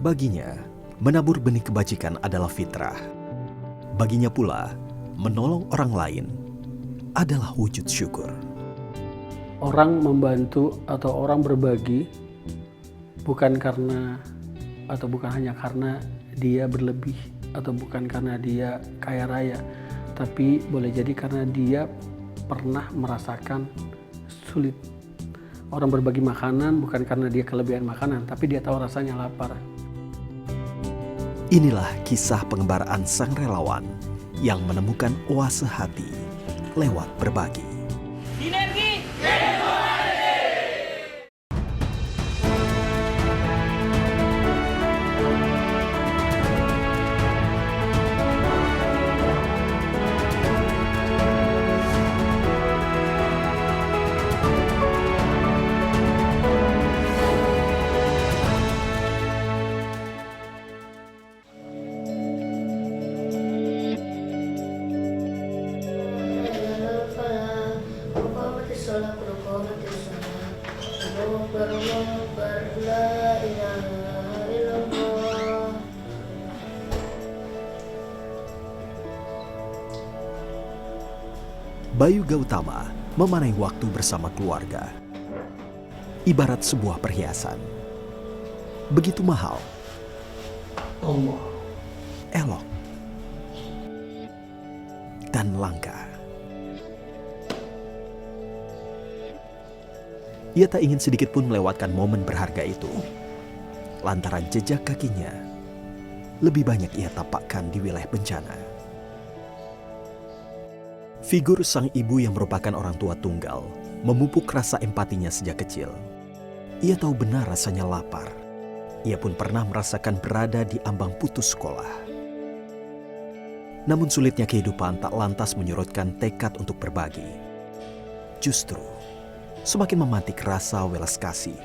Baginya, menabur benih kebajikan adalah fitrah. Baginya pula, menolong orang lain adalah wujud syukur. Orang membantu atau orang berbagi bukan karena atau bukan hanya karena dia berlebih atau bukan karena dia kaya raya, tapi boleh jadi karena dia pernah merasakan sulit. Orang berbagi makanan bukan karena dia kelebihan makanan, tapi dia tahu rasanya lapar. Inilah kisah pengembaraan sang relawan yang menemukan oase hati lewat berbagi. Sinergi. Bayu Gautama memanai waktu bersama keluarga. Ibarat sebuah perhiasan. Begitu mahal, elok, dan langka. Ia tak ingin sedikit pun melewatkan momen berharga itu. Lantaran jejak kakinya lebih banyak ia tapakkan di wilayah bencana. Figur sang ibu yang merupakan orang tua tunggal memupuk rasa empatinya sejak kecil. Ia tahu benar rasanya lapar. Ia pun pernah merasakan berada di ambang putus sekolah. Namun sulitnya kehidupan tak lantas menyurutkan tekad untuk berbagi. Justru semakin memantik rasa welas kasih.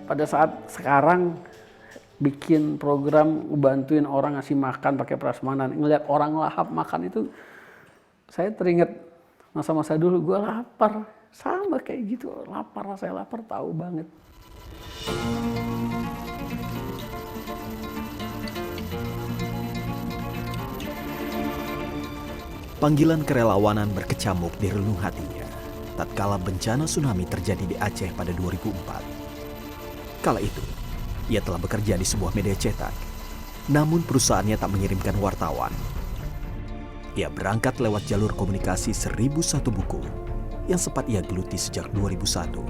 Pada saat sekarang bikin program bantuin orang ngasih makan pakai prasmanan, ngelihat orang lahap makan itu, saya teringat masa-masa dulu gue lapar, sama kayak gitu, lapar, saya lapar tahu banget. Panggilan kerelawanan berkecamuk di relung hatinya tatkala bencana tsunami terjadi di Aceh pada 2004. Kala itu, ia telah bekerja di sebuah media cetak, namun perusahaannya tak mengirimkan wartawan. Ia berangkat lewat jalur komunikasi 1001 buku yang sempat ia geluti sejak 2001.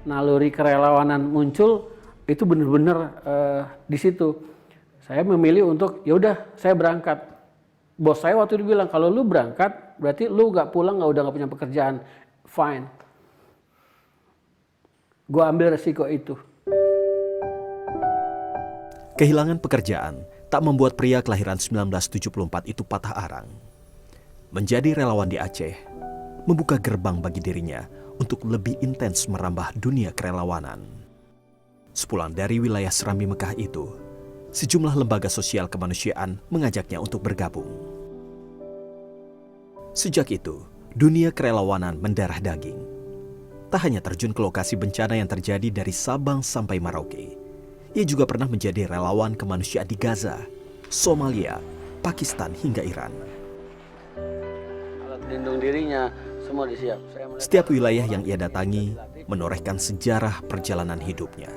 Naluri kerelawanan muncul itu benar-benar di situ. Saya memilih untuk ya udah saya berangkat. Bos saya waktu itu bilang kalau lu berangkat berarti lu nggak pulang, udah nggak punya pekerjaan. Fine. Gua ambil resiko itu. Kehilangan pekerjaan tak membuat pria kelahiran 1974 itu patah arang. Menjadi relawan di Aceh membuka gerbang bagi dirinya untuk lebih intens merambah dunia kerelawanan. Sepulang dari wilayah Serambi Mekah itu, sejumlah lembaga sosial kemanusiaan mengajaknya untuk bergabung. Sejak itu, dunia kerelawanan mendarah daging. Tak hanya terjun ke lokasi bencana yang terjadi dari Sabang sampai Merauke, ia juga pernah menjadi relawan kemanusiaan di Gaza, Somalia, Pakistan hingga Iran. Alat pelindung dirinya semua disiap. Setiap wilayah yang ia datangi menorehkan sejarah perjalanan hidupnya.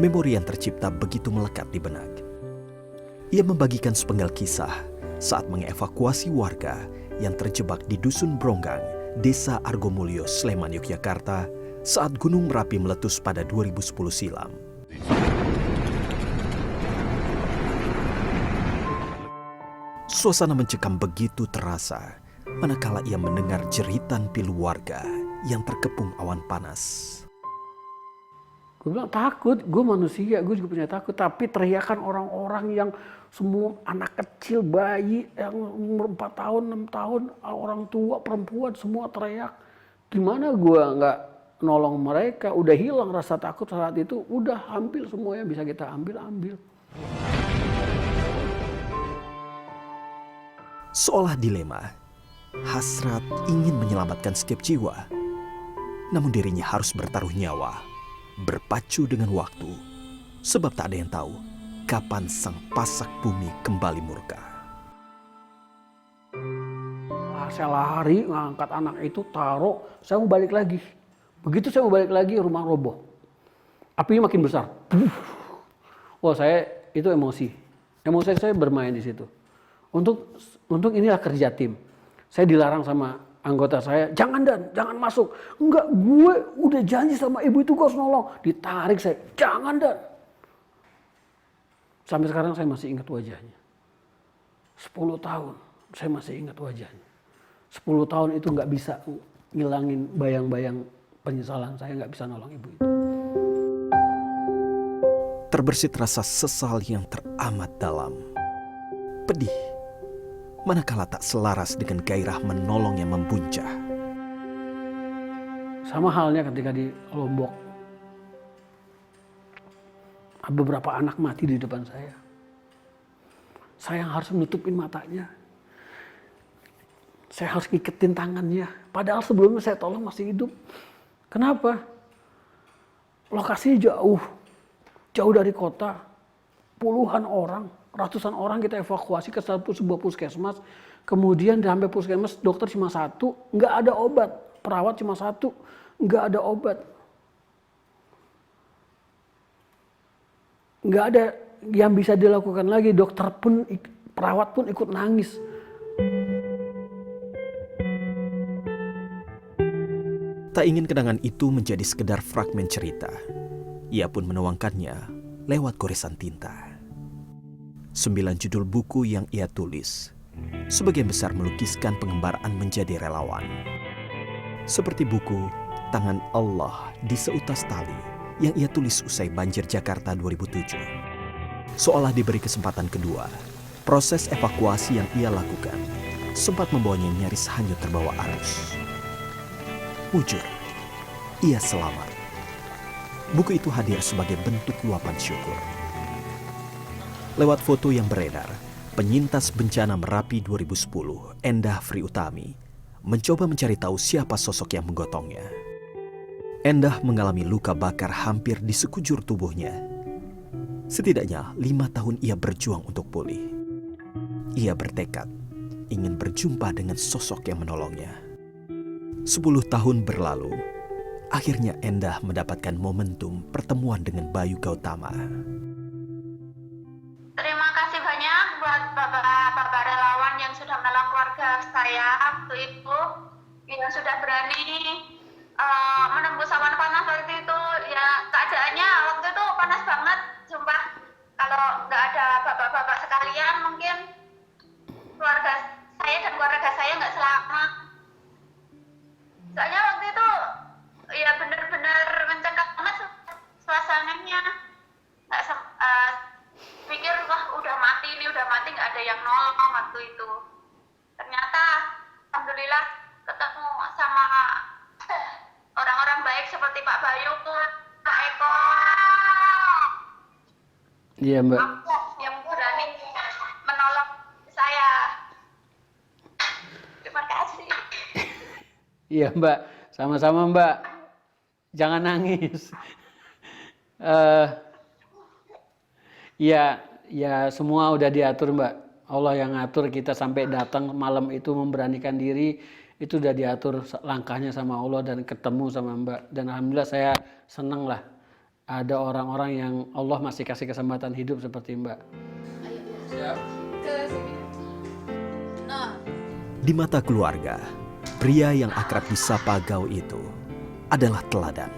Memori yang tercipta begitu melekat di benak. Ia membagikan sepenggal kisah saat mengevakuasi warga yang terjebak di Dusun Bronggang, Desa Argomulyo, Sleman, Yogyakarta saat Gunung Merapi meletus pada 2010 silam. Suasana mencekam begitu terasa manakala ia mendengar jeritan pilu warga yang terkepung awan panas. Gue bilang takut, gue manusia, gue juga punya takut. Tapi teriakan orang-orang yang semua anak kecil, bayi yang umur 4 tahun, 6 tahun, orang tua, perempuan semua teriak. Gimana gue nggak nolong mereka? Udah hilang rasa takut saat itu, udah ambil semua yang bisa kita ambil. Seolah dilema, hasrat ingin menyelamatkan setiap jiwa. Namun dirinya harus bertaruh nyawa berpacu dengan waktu, sebab tak ada yang tahu kapan sang pasak bumi kembali murka. Saya lari, ngangkat anak itu, taruh, saya mau balik lagi. Begitu saya mau balik lagi, rumah roboh. Apinya makin besar. Wah, saya itu emosi. Emosi saya bermain di situ. Untuk inilah kerja tim. Saya dilarang sama anggota saya, jangan Dan, jangan masuk. Enggak, gue udah janji sama ibu itu gue harus nolong. Ditarik saya, jangan Dan. Sampai sekarang saya masih ingat wajahnya. 10 tahun saya masih ingat wajahnya. 10 tahun itu nggak bisa ngilangin bayang-bayang penyesalan saya, nggak bisa nolong ibu itu. Terbersit rasa sesal yang teramat dalam. Pedih, manakala tak selaras dengan gairah menolong yang membuncah. Sama halnya ketika di Lombok. Beberapa anak mati di depan saya. Saya yang harus menutupin matanya. Saya harus ngiketin tangannya. Padahal sebelumnya saya tolong masih hidup. Kenapa? Lokasinya jauh. Jauh dari kota. Puluhan orang, ratusan orang kita evakuasi ke sebuah puskesmas. Kemudian sampai puskesmas dokter cuma satu. Nggak ada obat. Perawat cuma satu. Nggak ada obat. Nggak ada yang bisa dilakukan lagi. Dokter pun, perawat pun ikut nangis. Tak ingin kenangan itu menjadi sekedar fragmen cerita. Ia pun menuangkannya lewat goresan tinta. 9 judul buku yang ia tulis, sebagian besar melukiskan pengembaraan menjadi relawan. Seperti buku Tangan Allah di Seutas Tali yang ia tulis usai banjir Jakarta 2007. Seolah diberi kesempatan kedua, proses evakuasi yang ia lakukan sempat membawanya nyaris hanyut terbawa arus. Mujur, ia selamat. Buku itu hadir sebagai bentuk luapan syukur. Lewat foto yang beredar, penyintas bencana Merapi 2010, Endah Friutami, mencoba mencari tahu siapa sosok yang menggotongnya. Endah mengalami luka bakar hampir di sekujur tubuhnya. Setidaknya 5 tahun ia berjuang untuk pulih. Ia bertekad ingin berjumpa dengan sosok yang menolongnya. 10 tahun berlalu, akhirnya Endah mendapatkan momentum pertemuan dengan Bayu Gautama. Terima kasih banyak buat bapak relawan yang sudah menolong keluarga saya waktu itu, yang sudah berani menembus awan panas waktu itu. Ya keadaannya waktu itu panas banget, sumpah. Kalau nggak ada bapak-bapak sekalian, mungkin keluarga saya dan keluarga saya nggak selamat. Soalnya waktu itu ya benar-benar mencekam banget suasananya. Nggak pikir wah udah mati nggak ada yang nolong waktu itu. Ternyata alhamdulillah ketemu sama orang-orang baik seperti Pak Bayu, Pak Eko. Iya Mbak. Yang berani menolong saya. Terima kasih. Iya Mbak, sama-sama Mbak. Jangan nangis. Ya semua udah diatur Mbak. Allah yang ngatur kita sampai datang malam itu memberanikan diri. Itu udah diatur langkahnya sama Allah dan ketemu sama Mbak. Dan alhamdulillah saya seneng lah. Ada orang-orang yang Allah masih kasih kesempatan hidup seperti Mbak. Di mata keluarga, pria yang akrab disapa Gau itu adalah teladan.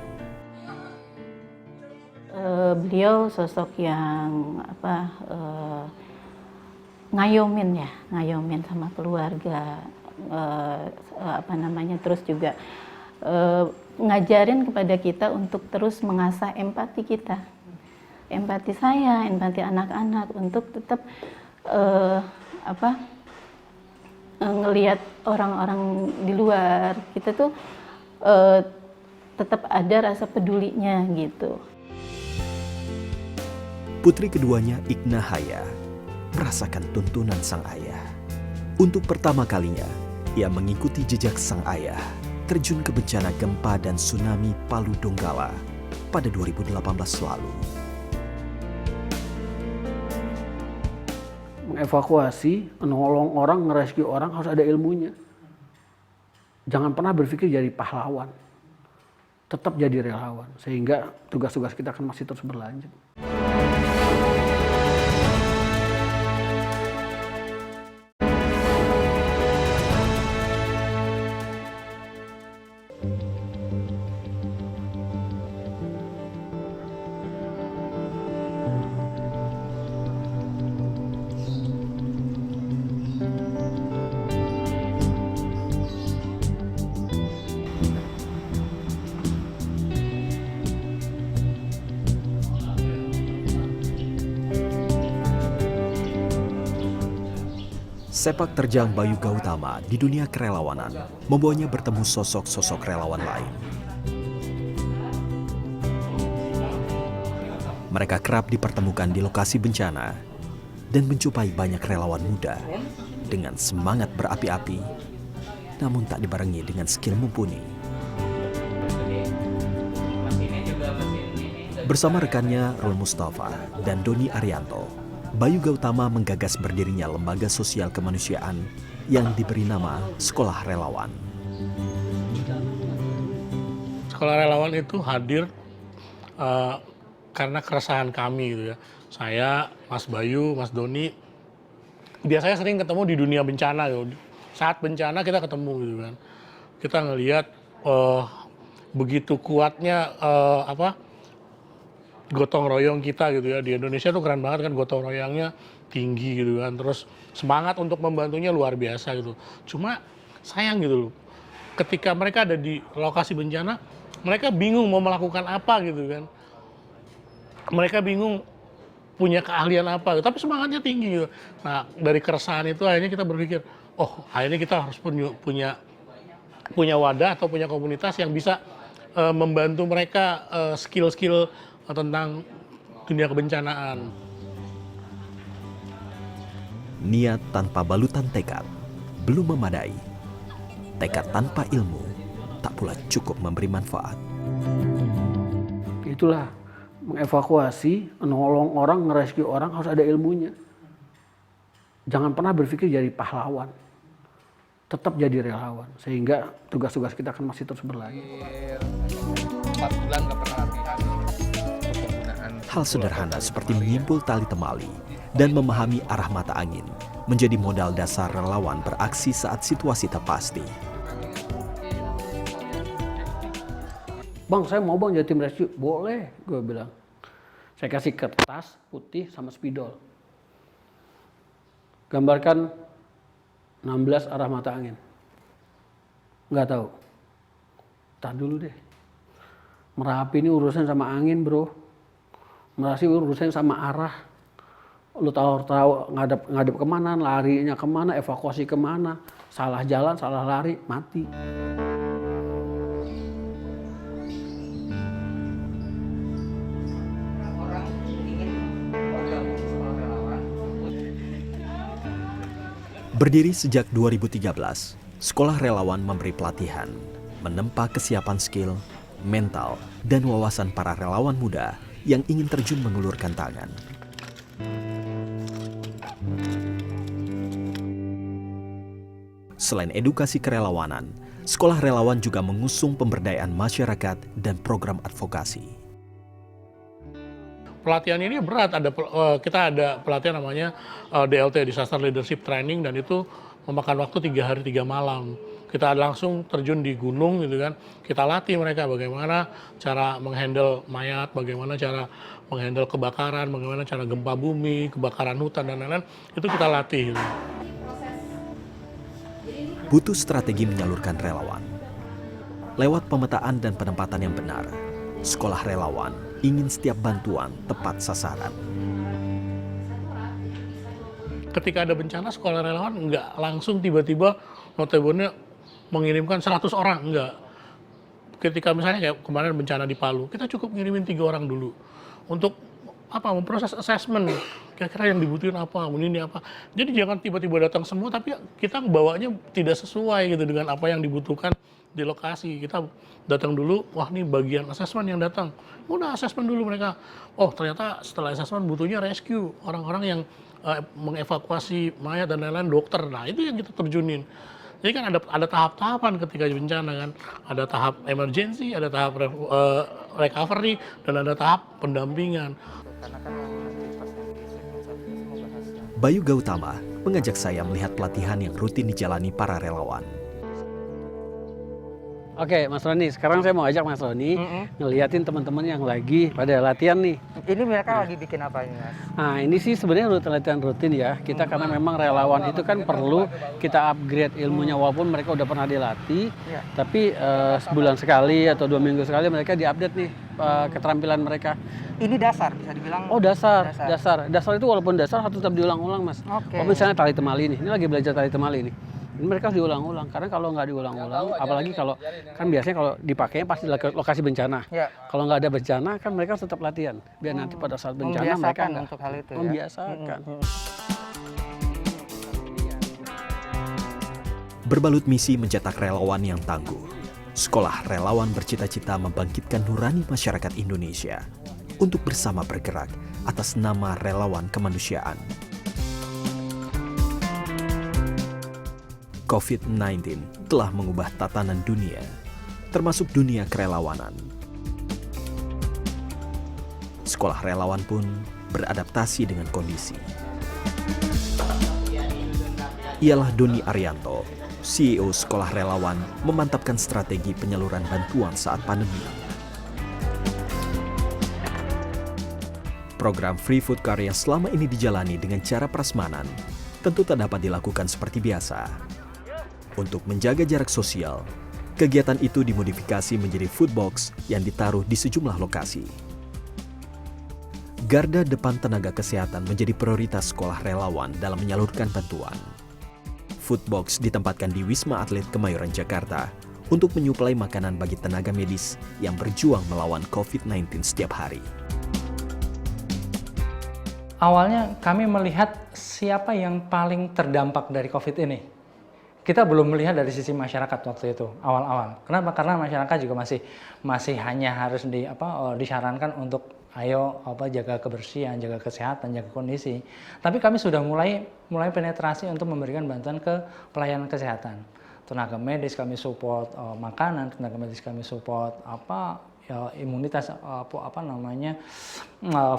Beliau sosok yang ngayomin sama keluarga, terus juga ngajarin kepada kita untuk terus mengasah empati kita, empati saya, empati anak-anak untuk tetap ngelihat orang-orang di luar, kita tuh tetap ada rasa pedulinya gitu. Putri keduanya, Igna Haya, merasakan tuntunan sang ayah. Untuk pertama kalinya, ia mengikuti jejak sang ayah, terjun ke bencana gempa dan tsunami Palu Donggala, pada 2018 lalu. Mengevakuasi, menolong orang, ngerescue orang harus ada ilmunya. Jangan pernah berpikir jadi pahlawan. Tetap jadi relawan, sehingga tugas-tugas kita akan masih terus berlanjut. Sepak terjang Bayu Gautama di dunia kerelawanan membawanya bertemu sosok-sosok relawan lain. Mereka kerap dipertemukan di lokasi bencana dan menjumpai banyak relawan muda dengan semangat berapi-api, namun tak dibarengi dengan skill mumpuni. Bersama rekannya Rul Mustafa dan Doni Arianto, Bayu Gautama menggagas berdirinya lembaga sosial kemanusiaan yang diberi nama Sekolah Relawan. Sekolah Relawan itu hadir karena keresahan kami gitu ya. Saya, Mas Bayu, Mas Doni, biasanya sering ketemu di dunia bencana gitu. Saat bencana kita ketemu gitu kan. Kita ngelihat begitu kuatnya gotong royong kita gitu ya. Di Indonesia tuh keren banget kan, gotong royongnya tinggi gitu kan. Terus semangat untuk membantunya luar biasa gitu. Cuma sayang gitu loh, ketika mereka ada di lokasi bencana, mereka bingung mau melakukan apa gitu kan. Mereka bingung punya keahlian apa gitu, tapi semangatnya tinggi gitu. Nah, dari keresahan itu akhirnya kita berpikir, oh akhirnya kita harus punya wadah atau punya komunitas yang bisa membantu mereka skill-skill tentang dunia kebencanaan. Niat tanpa balutan tekad belum memadai. Tekad tanpa ilmu tak pula cukup memberi manfaat. Itulah, mengevakuasi, menolong orang, ngerescue orang harus ada ilmunya. Jangan pernah berpikir jadi pahlawan. Tetap jadi relawan, sehingga tugas-tugas kita akan masih terus berlanjut. 4 bulan nggak pernah latihan. Hal sederhana seperti menyimpul tali temali dan memahami arah mata angin menjadi modal dasar relawan beraksi saat situasi tak pasti. Bang, saya mau bang jadi tim rescue. Boleh, gue bilang. Saya kasih kertas putih sama spidol. Gambarkan 16 arah mata angin. Nggak tahu. Tahan dulu deh. Merapi ini urusan sama angin, bro. Merapi urusan sama arah. Lu tahu ngadep kemana, larinya kemana, evakuasi kemana. Salah jalan, salah lari, mati. Berdiri sejak 2013, Sekolah Relawan memberi pelatihan, menempa kesiapan skill, mental, dan wawasan para relawan muda yang ingin terjun mengulurkan tangan. Selain edukasi kerelawanan, Sekolah Relawan juga mengusung pemberdayaan masyarakat dan program advokasi. Pelatihan ini berat, kita ada pelatihan namanya DLT, Disaster Leadership Training, dan itu memakan waktu 3 hari 3 malam. Kita langsung terjun di gunung gitu kan, kita latih mereka bagaimana cara menghandle mayat, bagaimana cara menghandle kebakaran, bagaimana cara gempa bumi, kebakaran hutan, dan lain-lain, itu kita latih gitu. Butuh strategi menyalurkan relawan. Lewat pemetaan dan penempatan yang benar, Sekolah Relawan ingin setiap bantuan tepat sasaran. Ketika ada bencana, Sekolah Relawan nggak langsung tiba-tiba notabene mengirimkan 100 orang, enggak. Ketika misalnya kayak kemarin bencana di Palu, kita cukup ngirimin 3 orang dulu untuk memproses assessment, kira-kira yang dibutuhin apa, ini apa. Jadi jangan tiba-tiba datang semua, tapi kita bawanya tidak sesuai gitu dengan apa yang dibutuhkan di lokasi. Kita datang dulu, wah ini bagian assessment yang datang, udah assessment dulu mereka. Oh ternyata setelah assessment butuhnya rescue, orang-orang yang mengevakuasi mayat dan lain-lain, dokter. Nah itu yang kita terjunin. Jadi kan ada tahap-tahapan ketika bencana kan, ada tahap emergency, ada tahap recovery, dan ada tahap pendampingan. Bayu Gautama mengajak saya melihat pelatihan yang rutin dijalani para relawan. Oke, Mas Roni, sekarang saya mau ajak Mas Roni ngeliatin teman-teman yang lagi pada latihan nih. Ini mereka lagi bikin apa ini, Mas? Nah, ini sih sebenarnya latihan rutin ya. Kita karena memang relawan itu kan perlu kita upgrade ilmunya, walaupun mereka udah pernah dilatih, tapi sebulan sekali atau 2 minggu sekali mereka diupdate nih keterampilan mereka. Ini dasar, bisa dibilang. Oh dasar. Dasar itu walaupun dasar harus tetap diulang-ulang, Mas. Oh misalnya tali temali nih, ini lagi belajar tali temali nih. Ini mereka harus diulang-ulang, karena kalau nggak diulang-ulang, apalagi kalau kan biasanya kalau dipakainya pasti lokasi bencana. Kalau nggak ada bencana kan mereka tetap latihan, biar nanti pada saat bencana mereka nggak untuk hal itu, membiasakan. Berbalut misi mencetak relawan yang tangguh. Sekolah Relawan bercita-cita membangkitkan nurani masyarakat Indonesia untuk bersama bergerak atas nama relawan kemanusiaan. COVID-19 telah mengubah tatanan dunia, termasuk dunia kerelawanan. Sekolah relawan pun beradaptasi dengan kondisi. Ialah Doni Arianto, CEO Sekolah Relawan, memantapkan strategi penyaluran bantuan saat pandemi. Program Free Food Car yang selama ini dijalani dengan cara prasmanan tentu tak dapat dilakukan seperti biasa. Untuk menjaga jarak sosial, kegiatan itu dimodifikasi menjadi food box yang ditaruh di sejumlah lokasi. Garda depan tenaga kesehatan menjadi prioritas sekolah relawan dalam menyalurkan bantuan. Food box ditempatkan di Wisma Atlet Kemayoran, Jakarta untuk menyuplai makanan bagi tenaga medis yang berjuang melawan COVID-19 setiap hari. Awalnya kami melihat siapa yang paling terdampak dari COVID ini. Kita belum melihat dari sisi masyarakat waktu itu awal-awal. Kenapa? Karena masyarakat juga masih hanya harus disarankan untuk jaga kebersihan, jaga kesehatan, jaga kondisi. Tapi kami sudah mulai penetrasi untuk memberikan bantuan ke pelayanan kesehatan. Tenaga medis kami support makanan, tenaga medis kami support imunitas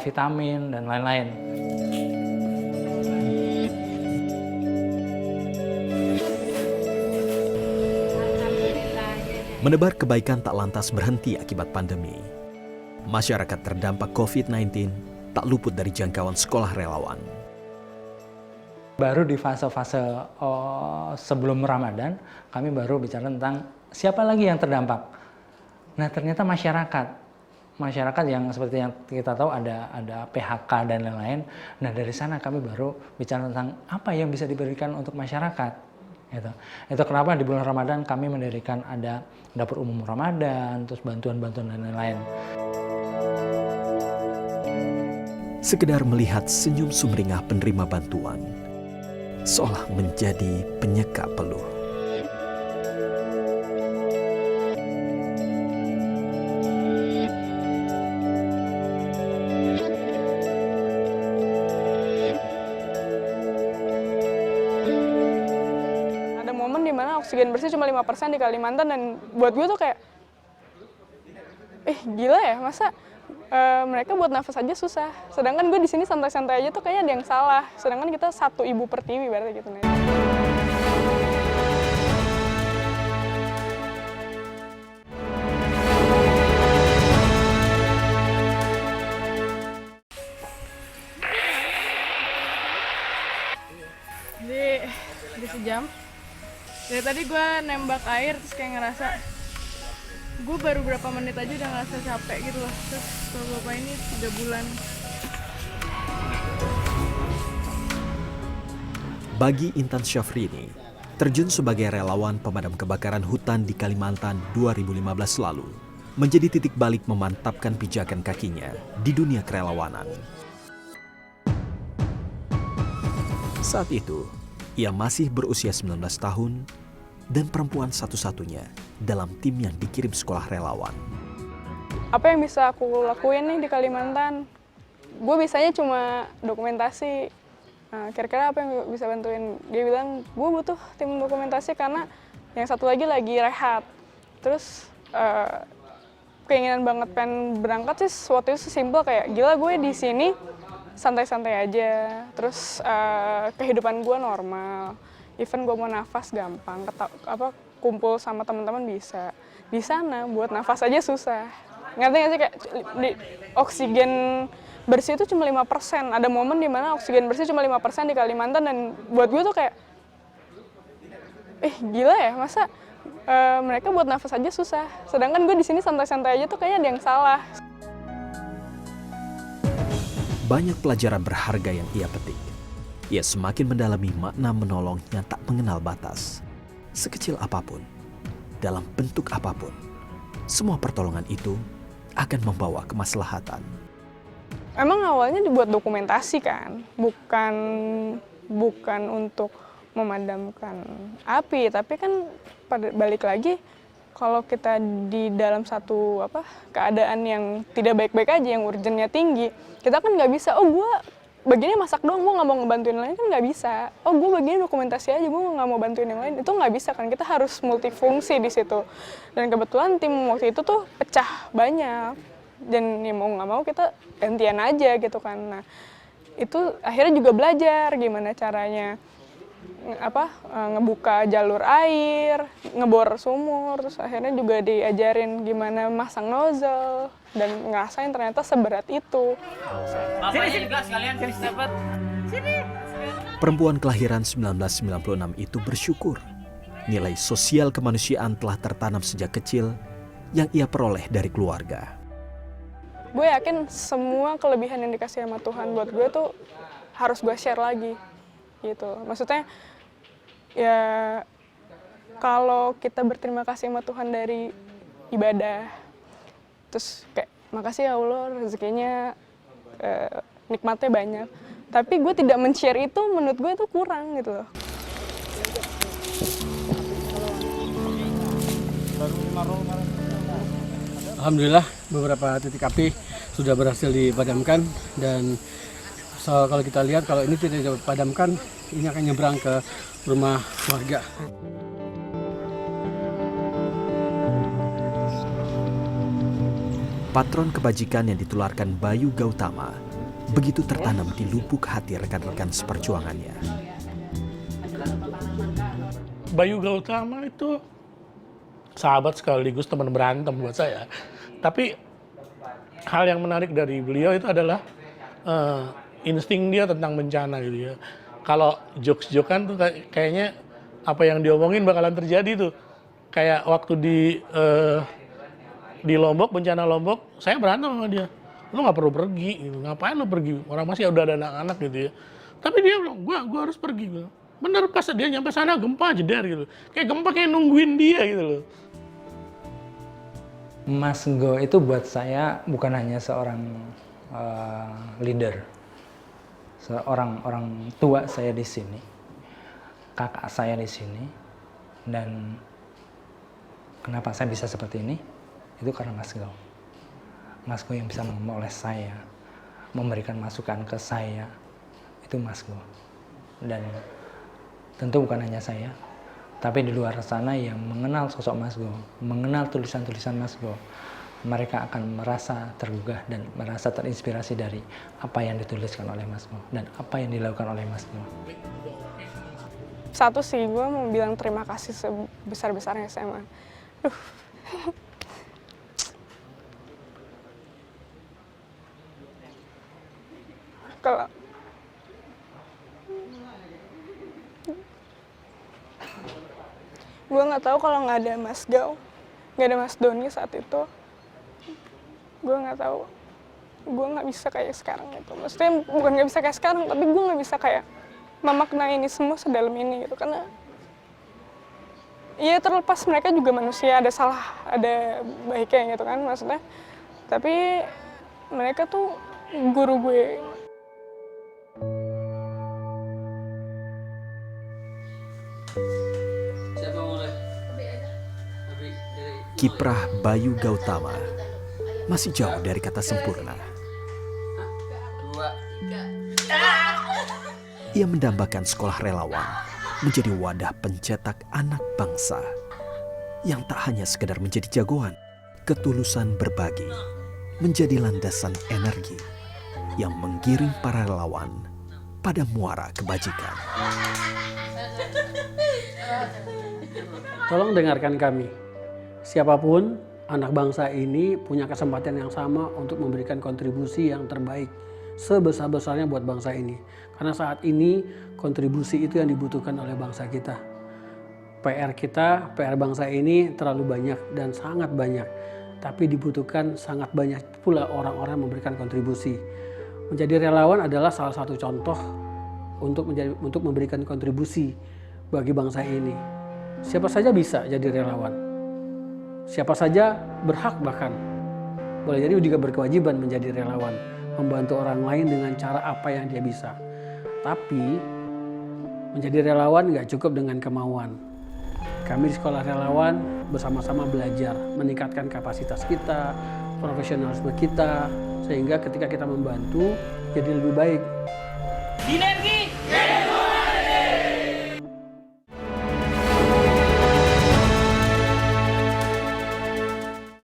vitamin dan lain-lain. Menebar kebaikan tak lantas berhenti akibat pandemi. Masyarakat terdampak COVID-19 tak luput dari jangkauan sekolah relawan. Baru di fase-fase sebelum Ramadan, kami baru bicara tentang siapa lagi yang terdampak. Nah ternyata masyarakat yang seperti yang kita tahu ada PHK dan lain-lain. Nah dari sana kami baru bicara tentang apa yang bisa diberikan untuk masyarakat. Itu kenapa di bulan Ramadan kami mendirikan ada dapur umum Ramadan, terus bantuan-bantuan dan lain-lain. Sekedar melihat senyum sumringah penerima bantuan, seolah menjadi penyeka peluh. Oksigen bersih cuma 5% di Kalimantan, dan buat gue tuh kayak gila ya, masa mereka buat nafas aja susah, sedangkan gue di sini santai-santai aja tuh kayaknya ada yang salah, sedangkan kita 1 ibu per tiwi berarti gitu. Jadi udah sejam. Dari tadi gue nembak air terus kayak ngerasa gue baru berapa menit aja udah ngerasa capek gitu loh. Terus kalau bapak ini 3 bulan. Bagi Intan Syafrini, terjun sebagai relawan pemadam kebakaran hutan di Kalimantan 2015 lalu menjadi titik balik memantapkan pijakan kakinya di dunia kerelawanan. Saat itu, ia masih berusia 19 tahun dan perempuan satu-satunya dalam tim yang dikirim sekolah relawan. Apa yang bisa aku lakuin nih di Kalimantan? Gue bisanya cuma dokumentasi. Nah, kira-kira apa yang bisa bantuin? Dia bilang, gue butuh tim dokumentasi karena yang satu lagi rehat. Terus keinginan banget pengen berangkat sih waktu itu sesimpel kayak, gila gue di sini santai-santai aja. Terus kehidupan gue normal. Even gue mau nafas gampang, kumpul sama teman-teman bisa. Di sana buat nafas aja susah. Ngerti nggak sih kayak oksigen bersih itu cuma 5%. Ada momen di mana oksigen bersih cuma 5% di Kalimantan dan buat gue tuh kayak gila ya, masa mereka buat nafas aja susah. Sedangkan gue di sini santai-santai aja tuh kayaknya ada yang salah. Banyak pelajaran berharga yang ia petik. Ia semakin mendalami makna menolong yang tak mengenal batas. Sekecil apapun, dalam bentuk apapun, semua pertolongan itu akan membawa kemaslahatan. Emang awalnya dibuat dokumentasi kan, bukan untuk memadamkan api, tapi kan balik lagi kalau kita di dalam satu keadaan yang tidak baik-baik aja, yang urgennya tinggi, kita kan nggak bisa, gue bagiannya masak doang, gue nggak mau ngebantuin yang lain, kan nggak bisa. Gue bagiannya dokumentasi aja, gue nggak mau bantuin yang lain, itu nggak bisa kan, kita harus multifungsi di situ. Dan kebetulan tim waktu itu tuh pecah banyak, dan ya mau nggak mau kita gantian aja gitu kan. Nah itu akhirnya juga belajar gimana caranya ngebuka jalur air, ngebor sumur, terus akhirnya juga diajarin gimana masang nozzle dan ngerasain ternyata seberat itu. Perempuan kelahiran 1996 itu bersyukur nilai sosial kemanusiaan telah tertanam sejak kecil yang ia peroleh dari keluarga. Gue yakin semua kelebihan yang dikasih sama Tuhan buat gue tuh harus gue share lagi gitu. Maksudnya ya kalau kita berterima kasih sama Tuhan dari ibadah, terus kayak makasih ya Allah rezekinya nikmatnya banyak, tapi gue tidak men-share itu, menurut gue itu kurang gitu loh. Alhamdulillah beberapa titik api sudah berhasil dipadamkan, dan kalau kita lihat kalau ini tidak dipadamkan ini akan nyebrang ke rumah warga. Patron kebajikan yang ditularkan Bayu Gautama begitu tertanam di lubuk hati rekan-rekan seperjuangannya. Bayu Gautama itu sahabat sekaligus teman berantem buat saya. Tapi hal yang menarik dari beliau itu adalah insting dia tentang bencana gitu ya. Kalau jokes-jokan tuh kayaknya apa yang diomongin bakalan terjadi tuh. Kayak waktu di Lombok, bencana Lombok, saya berantem sama dia. Lu nggak perlu pergi, gitu. Ngapain lu pergi? Orang masih udah ada anak-anak gitu ya. Tapi dia bilang, gua harus pergi. Gitu. Bener, pas dia nyampe sana gempa jedar gitu. Kayak gempa kayak nungguin dia gitu loh. Mas Go itu buat saya bukan hanya seorang leader, seorang orang tua saya di sini, kakak saya di sini, dan kenapa saya bisa seperti ini? Itu karena Mas Go. Mas Go yang bisa memoles saya, memberikan masukan ke saya, itu Mas Go. Dan tentu bukan hanya saya, tapi di luar sana yang mengenal sosok Mas Go, mengenal tulisan-tulisan Mas Go, mereka akan merasa tergugah dan merasa terinspirasi dari apa yang dituliskan oleh Mas Go dan apa yang dilakukan oleh Mas Go. Satu sih, gue mau bilang terima kasih sebesar-besarnya SMA. Kalau gue nggak tahu kalau nggak ada Mas Go, nggak ada Mas Doni saat itu, gue nggak tahu, gue nggak bisa kayak sekarang gitu. Maksudnya bukan nggak bisa kayak sekarang, tapi gue nggak bisa kayak memaknai ini semua sedalam ini gitu, karena Iya, terlepas mereka juga manusia, ada salah, ada baiknya gitu kan maksudnya. Tapi mereka tuh guru gue. Kiprah Bayu Gautama masih jauh dari kata sempurna. Ia mendambakan sekolah relawan menjadi wadah pencetak anak bangsa yang tak hanya sekedar menjadi jagoan, ketulusan berbagi menjadi landasan energi yang menggiring para relawan pada muara kebajikan. Tolong dengarkan kami. Siapapun anak bangsa ini punya kesempatan yang sama untuk memberikan kontribusi yang terbaik sebesar-besarnya buat bangsa ini. Karena saat ini kontribusi itu yang dibutuhkan oleh bangsa kita. PR bangsa ini terlalu banyak dan sangat banyak. Tapi dibutuhkan sangat banyak pula orang-orang memberikan kontribusi. Menjadi relawan adalah salah satu contoh untuk memberikan kontribusi bagi bangsa ini. Siapa saja bisa jadi relawan. Siapa saja berhak bahkan. Boleh jadi juga berkewajiban menjadi relawan. Membantu orang lain dengan cara apa yang dia bisa. Tapi menjadi relawan nggak cukup dengan kemauan. Kami di sekolah relawan bersama-sama belajar, meningkatkan kapasitas kita, profesionalisme kita, sehingga ketika kita membantu jadi lebih baik. Sinergi